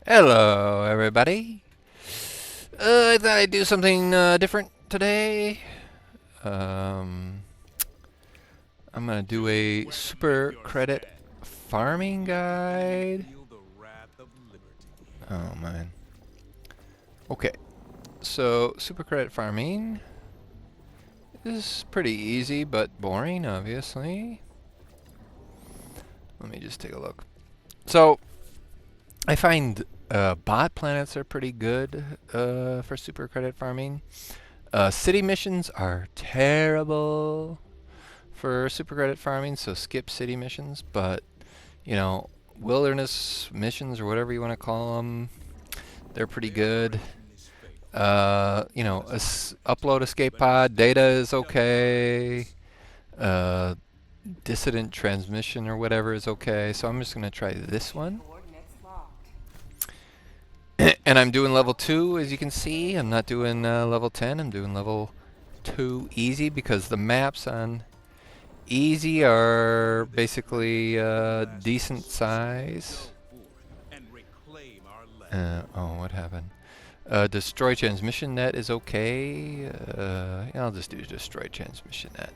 Hello, everybody. I thought I'd do something different today. Um, I'm gonna do a super credit farming guide. Oh man. Okay, so super credit farming is pretty easy but boring, obviously. Let me just take a look. So I find bot planets are pretty good for super credit farming. City missions are terrible for super credit farming, so skip city missions. But you know, wilderness missions or whatever you want to call them, they're pretty good. Upload escape pod data is okay. Uh, dissident transmission or whatever is okay. So I'm just gonna try this one. And I'm doing level 2, as you can see. I'm not doing level 10. I'm doing level 2 easy because the maps on easy are basically decent size. Oh, what happened? Destroy transmission net is okay. I'll just do destroy transmission net.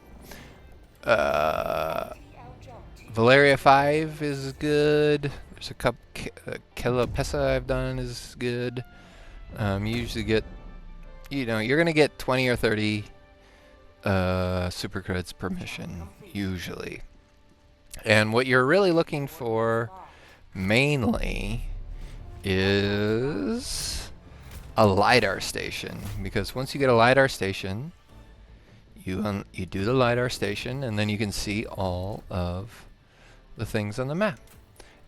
Valeria 5 is good. There's a couple. Kelopessa I've done is good. You usually get, you're going to get 20 or 30 super credits per mission, usually. And what you're really looking for mainly is a lidar station, because once you get a lidar station, you do the lidar station, and then you can see all of the things on the map.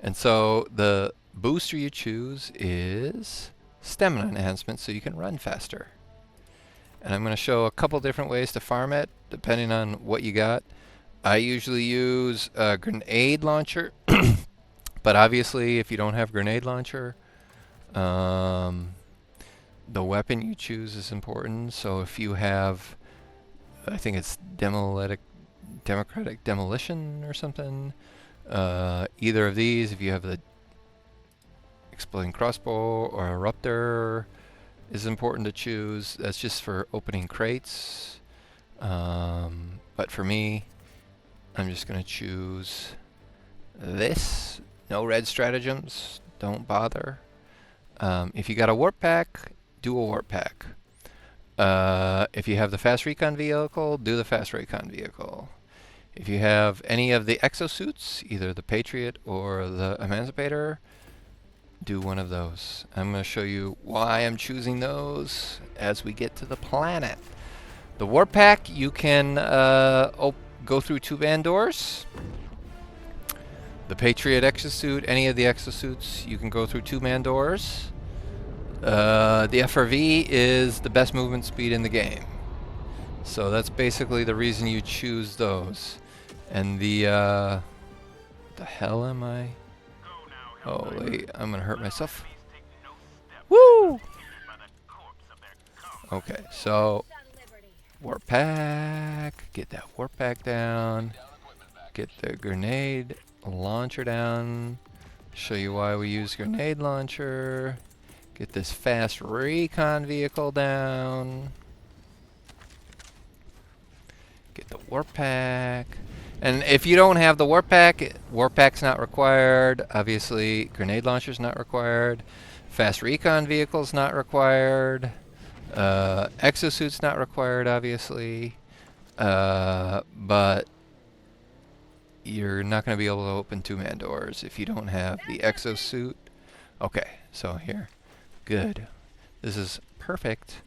And so the booster you choose is stamina enhancement, so you can run faster. And I'm going to show a couple different ways to farm it, depending on what you got. I usually use a grenade launcher, but obviously if you don't have grenade launcher, the weapon you choose is important. So if you have, I think it's democratic demolition or something, either of these, if you have the exploding crossbow or eruptor, is important to choose. That's just for opening crates. But for me, I'm just going to choose this. No red stratagems. Don't bother. If you got a warp pack, do a warp pack. If you have the fast recon vehicle, do the fast recon vehicle. If you have any of the exosuits, either the Patriot or the Emancipator, do one of those. I'm going to show you why I'm choosing those as we get to the planet. The warp pack, you can go through 2 van doors. The Patriot exosuit, any of the exosuits, you can go through 2 man doors. The FRV is the best movement speed in the game. So that's basically the reason you choose those. And the hell am I? Holy, I'm gonna hurt myself. Woo! Okay, so warp pack, get that warp pack down, get the grenade launcher down, show you why we use grenade launcher, get this fast recon vehicle down, get the warp pack. And if you don't have the warp pack's not required. Obviously, grenade launcher's not required. Fast recon vehicle's not required. Exosuit's not required, obviously. But you're not going to be able to open 2 man doors if you don't have the exosuit. Okay, so here. Good. This is perfect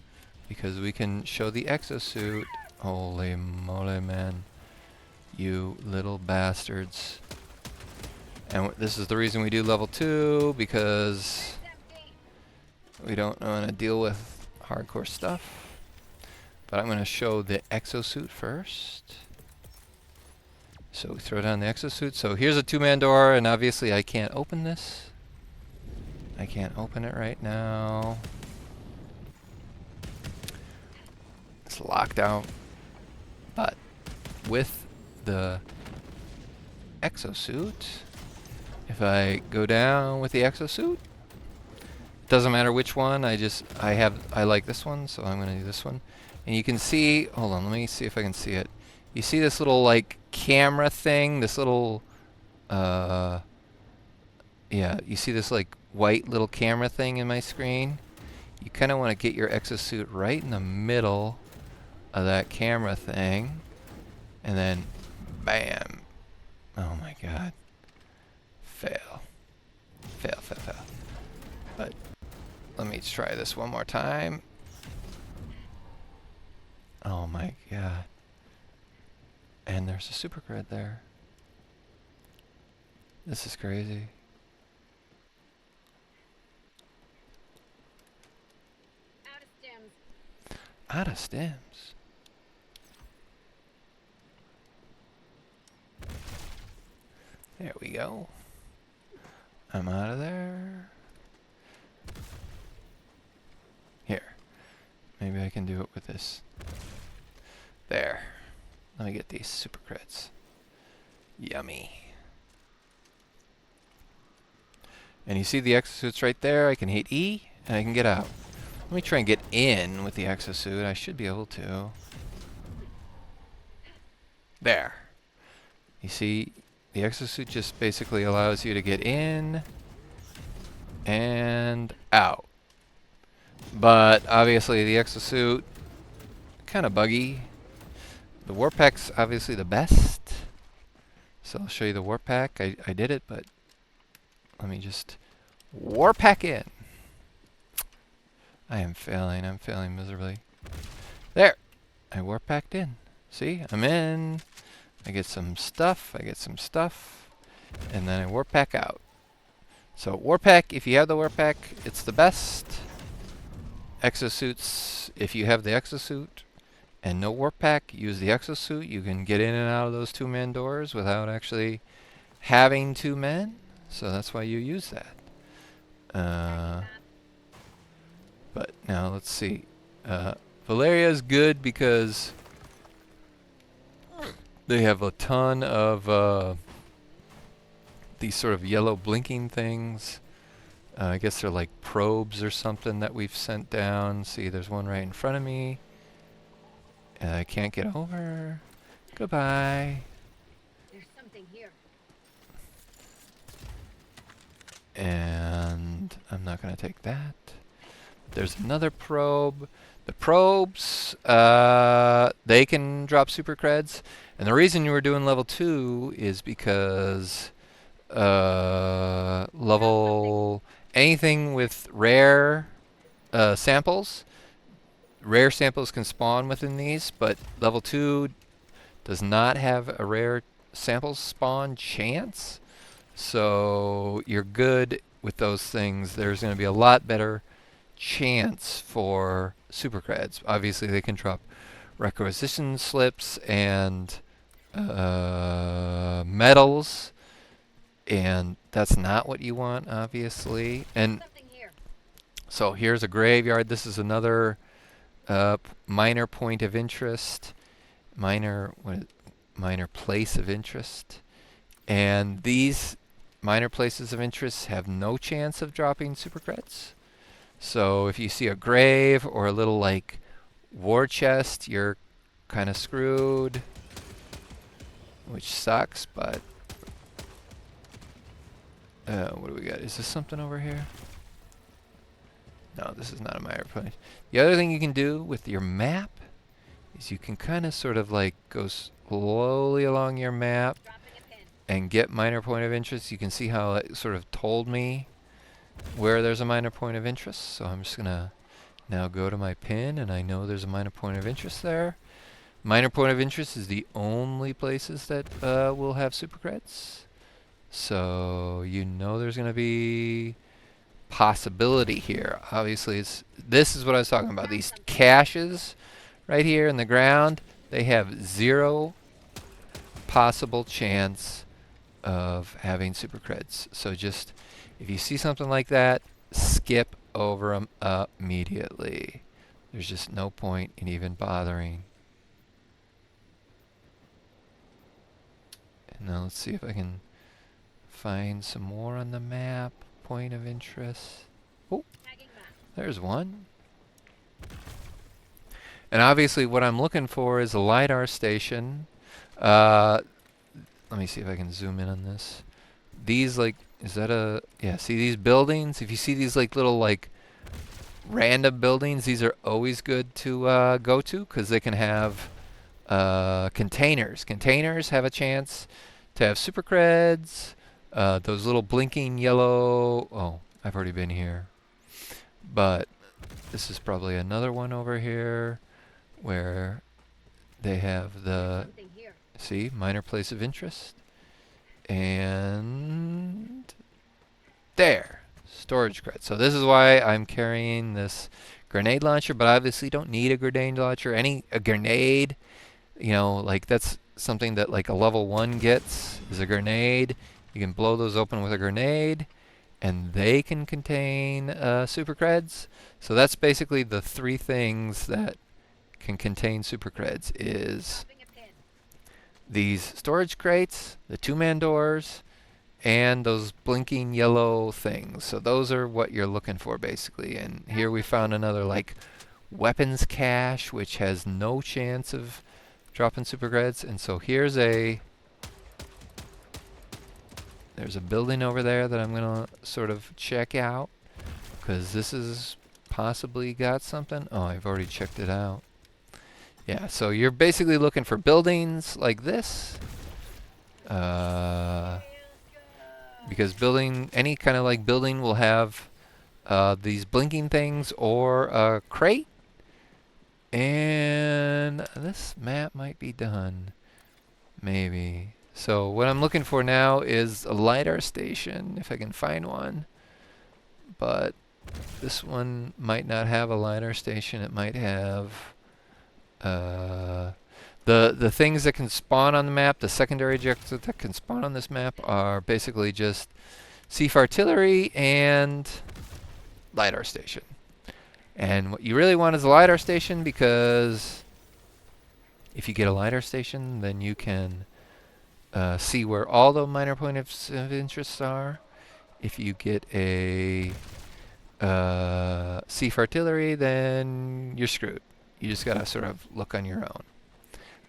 because we can show the exosuit. Holy moly, man. You little bastards. And this is the reason we do level 2, because we don't want to deal with hardcore stuff. But I'm going to show the exosuit first. So we throw down the exosuit. So here's a 2 man door, and obviously I can't open this. I can't open it right now. It's locked out. But with the exosuit, if I go down with the exosuit, doesn't matter which one. I like this one, so I'm gonna do this one. And you can see, hold on, let me see if I can see it. You see this little like camera thing, this little, yeah, you see this like white little camera thing in my screen? You kind of want to get your exosuit right in the middle of that camera thing, and then bam. Oh my god. Fail. Fail, fail, fail. But let me try this one more time. Oh my god. And there's a Super Cred there. This is crazy. Out of stems. Out of stems. There we go. I'm out of there. Here. Maybe I can do it with this. There. Let me get these Super Creds. Yummy. And you see the exosuits right there? I can hit E, and I can get out. Let me try and get in with the exosuit. I should be able to. There. You see, the exosuit just basically allows you to get in and out. But obviously the exosuit, kind of buggy. The warp pack's obviously the best. So I'll show you the warp pack. I did it, but let me just warp pack in. I'm failing miserably. There! I warp packed in. See? I'm in. I get some stuff. And then I warp pack out. So warp pack, if you have the warp pack, it's the best. Exosuits, if you have the exosuit and no warp pack, use the exosuit. You can get in and out of those 2-man doors without actually having 2 men. So that's why you use that. But now let's see. Valeria is good because they have a ton of these sort of yellow blinking things. I guess they're like probes or something that we've sent down. See, there's one right in front of me. And I can't get over. Goodbye. There's something here. And I'm not going to take that. There's another probe. The probes, they can drop super creds. And the reason you were doing level 2 is because level anything with rare samples, rare samples can spawn within these, but level 2 does not have a rare samples spawn chance. So you're good with those things. There's going to be a lot better chance for super creds. Obviously they can drop requisition slips and medals, and that's not what you want, obviously. And so here's a graveyard. This is another minor point of interest, minor place of interest, and these minor places of interest have no chance of dropping super creds. So if you see a grave or a little like war chest, you're kind of screwed, which sucks. But what do we got? Is this something over here? No, this is not a minor point. The other thing you can do with your map is you can kind of sort of like go slowly along your map and get minor point of interest. You can see how it sort of told me where there's a minor point of interest. So I'm just going to now go to my pin, and I know there's a minor point of interest there. Minor point of interest is the only places that will have super creds. So you know there's going to be possibility here. Obviously, this is what I was talking about. These caches right here in the ground, they have 0 possible chance of having super creds. So just, if you see something like that, skip over them immediately. There's just no point in even bothering. And now let's see if I can find some more on the map. Point of interest. Oh, Tagging map. there's one. And obviously what I'm looking for is a lidar station. Uh, let me see if I can zoom in on this. These like, is that a, yeah, see these buildings? If you see these like little like random buildings, these are always good to go to because they can have containers. Containers have a chance to have super creds. Those little blinking yellow, oh, I've already been here. But this is probably another one over here where they have the, Something here. see, minor place of interest. And there, storage credit. So this is why I'm carrying this grenade launcher, but I obviously don't need a grenade launcher. A grenade, you know, like that's something that like a level 1 gets is a grenade. You can blow those open with a grenade, and they can contain super creds. So that's basically the 3 things that can contain super creds is Dropping a pin. these storage crates, the 2-man doors, and those blinking yellow things. So those are what you're looking for basically. And here we found another like weapons cache which has no chance of dropping super creds. And so here's there's a building over there that I'm gonna sort of check out because this is possibly got something. Oh, I've already checked it out. Yeah, so you're basically looking for buildings like this. Because building, any kind of like building will have these blinking things or a crate. And this map might be done. Maybe. So what I'm looking for now is a lidar station, if I can find one. But this one might not have a lidar station. It might have the things that can spawn on the map, the secondary objectives that can spawn on this map are basically just Sief artillery and lidar station. And what you really want is a lidar station because if you get a lidar station, then you can see where all the minor points of interest are. If you get a Sief artillery, then you're screwed. You just gotta sort of look on your own.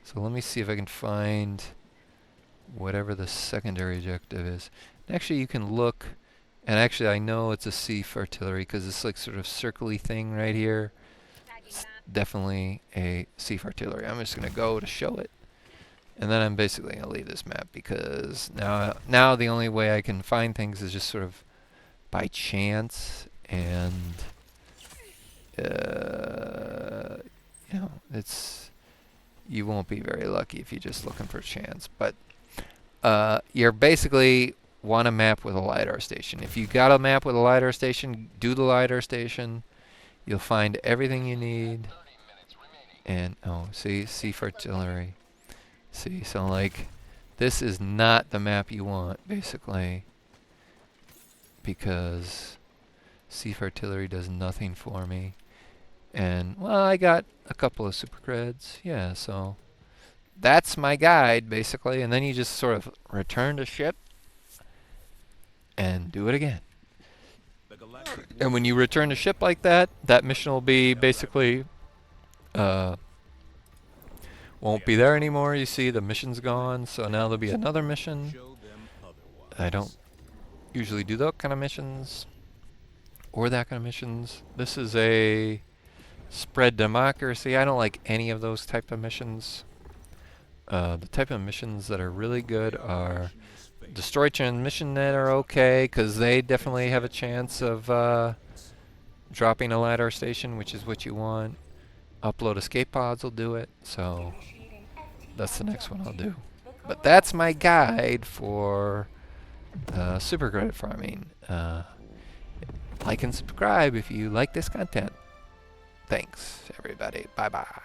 So let me see if I can find whatever the secondary objective is. And actually, you can look, and actually I know it's a Sief artillery because it's like sort of circly thing right here. It's definitely a Sief artillery. I'm just gonna go to show it. And then I'm basically gonna leave this map because now the only way I can find things is just sort of by chance, and you know, you won't be very lucky if you're just looking for chance. But you're basically want a map with a lidar station. If you got a map with a lidar station, do the lidar station. You'll find everything you need. And oh, see, Sief artillery. See, so like this is not the map you want basically because Sief artillery does nothing for me. And well, I got a couple of super creds. Yeah, so that's my guide basically, and then you just sort of return to ship and do it again. And when you return to ship like that, that mission will be basically won't be there anymore. You see the mission's gone, so now there'll be another mission. I don't usually do that kind of missions or that kind of missions. This is a spread democracy. I don't like any of those type of missions. The type of missions that are really good are destroy transmission net are okay because they definitely have a chance of dropping a lidar station, which is what you want. Upload escape pods will do it, so that's the next one I'll do. But that's my guide for super credit farming. Like and subscribe if you like this content. Thanks, everybody. Bye-bye.